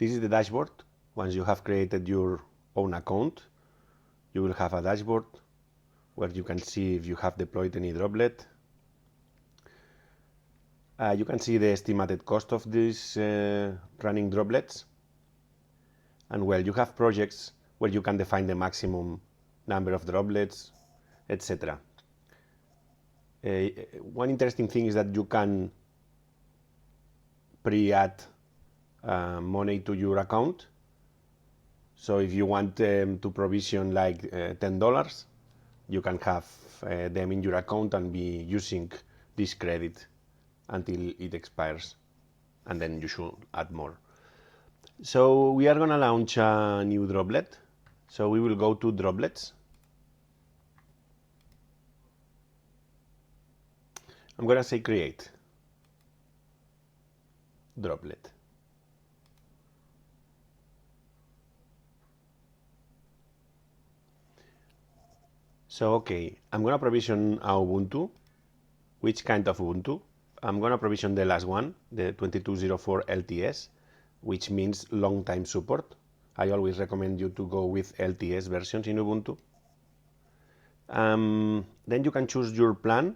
this is the dashboard. Once you have created your own account, you will have a dashboard where you can see if you have deployed any droplet. You can see the estimated cost of these running droplets. And well, you have projects where you can define the maximum number of droplets, etc. One interesting thing is that you can pre-add money to your account. So if you want to provision like $10, you can have them in your account and be using this credit until it expires, and then you should add more. So we are going to launch a new droplet. So we will go to droplets. I'm going to say create droplet. So okay, I'm going to provision a Ubuntu. Which kind of Ubuntu? I'm going to provision the last one, the 2204 LTS, which means long time support. I always recommend you to go with LTS versions in Ubuntu. Then you can choose your plan,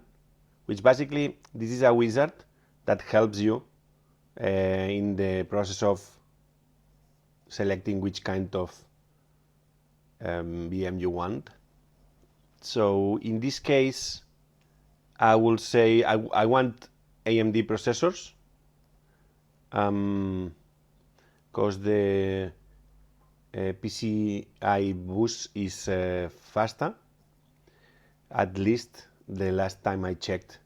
which basically this is a wizard that helps you in the process of selecting which kind of VM you want. So in this case, I will say I want AMD processors because the PCI bus is faster. At least the last time I checked,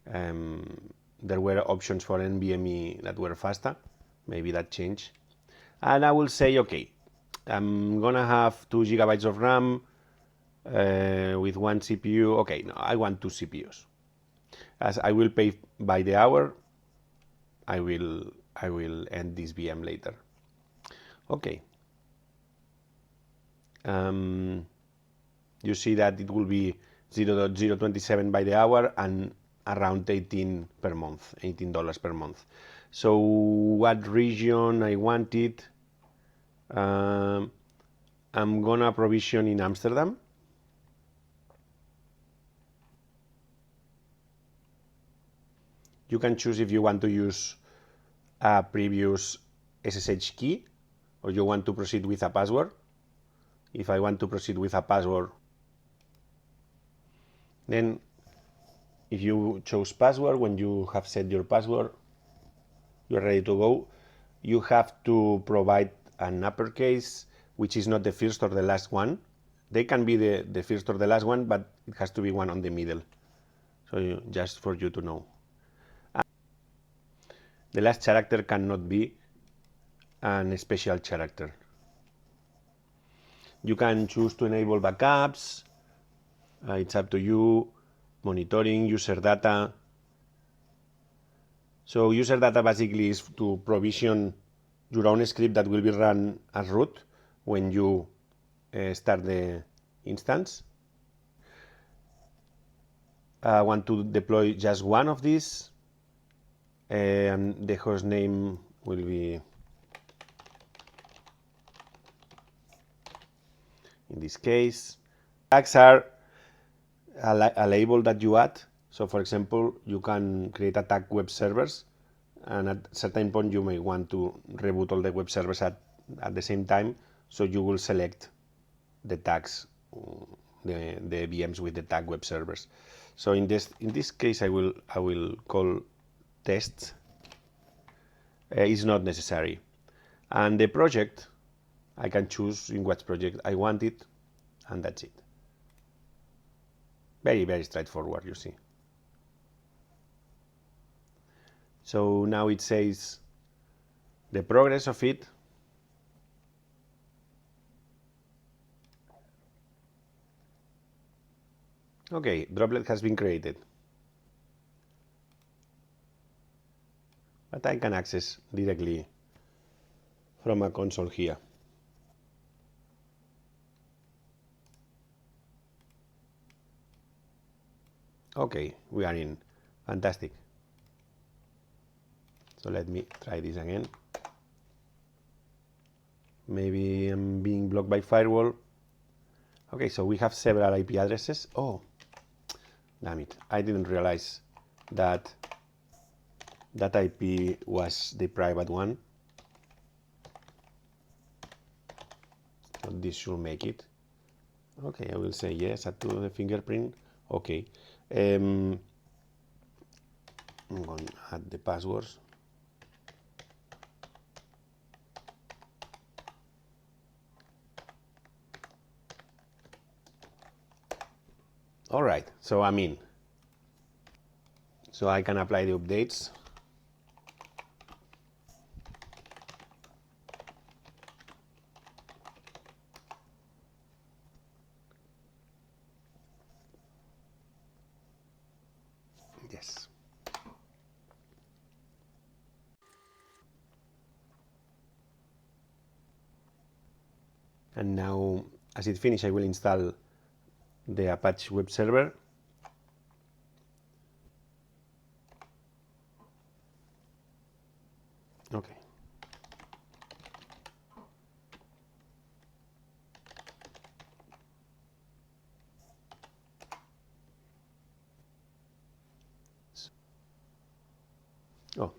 there were options for NVMe that were faster. Maybe that changed. And I will say, okay, I'm gonna have 2 GB of RAM with one CPU. Okay, no, I want 2 CPUs. As I will pay by the hour, I will end this VM later. Okay. You see that it will be 0.027 by the hour and around $18 per month. So what region I want it? I'm gonna provision in Amsterdam. You can choose if you want to use a previous SSH key or you want to proceed with a password. If I want to proceed with a password, then if you chose password, when you have set your password, you're ready to go. You have to provide an uppercase, which is not the first or the last one. They can be the first or the last one, but it has to be one on the middle. So just for you to know. The last character cannot be a special character. You can choose to enable backups. It's up to you. Monitoring, user data. So user data basically is to provision your own script that will be run as root when you start the instance. I want to deploy just one of these. And the host name will be, in this case, tags are a label that you add. So for example, you can create a tag web servers, and at a certain point you may want to reboot all the web servers at the same time. So you will select the tags, the VMs with the tag web servers. So in this case, I will call tests. Is not necessary. And the project, I can choose in what project I want it, and that's it. Very, very straightforward, you see. So now it says the progress of it. Okay, Droplet has been created. But I can access directly from a console here. Okay, we are in. Fantastic. So let me try this again. Maybe I'm being blocked by firewall. Okay, so we have several IP addresses. Oh, damn it. I didn't realize that that IP was the private one. So this should make it. Okay, I will say yes, add to the fingerprint. Okay. I'm going to add the passwords. All right, so I'm in. So I can apply the updates. Yes. And now, as it finishes, I will install the Apache web server. Okay. Oh.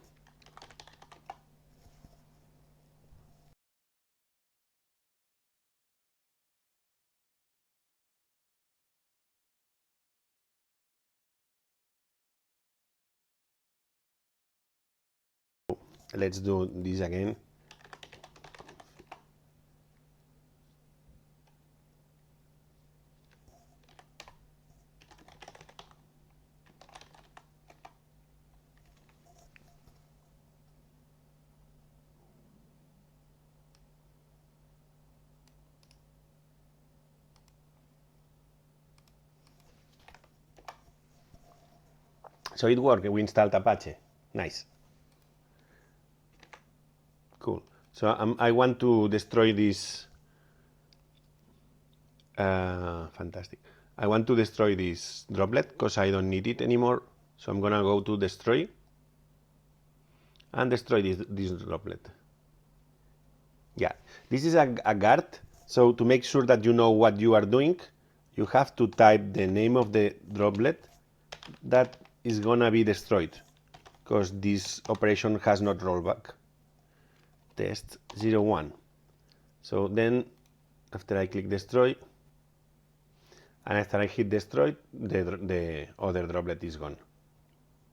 Let's do this again. So it worked. We installed Apache. Nice. Cool. So I want to destroy this. Fantastic. I want to destroy this droplet because I don't need it anymore. So I'm gonna go to destroy and destroy this droplet. Yeah, this is a guard. So to make sure that you know what you are doing, you have to type the name of the droplet that is gonna be destroyed, because this operation has not rollback. Test 01. So then after I click destroy, and after I hit destroy, the other droplet is gone.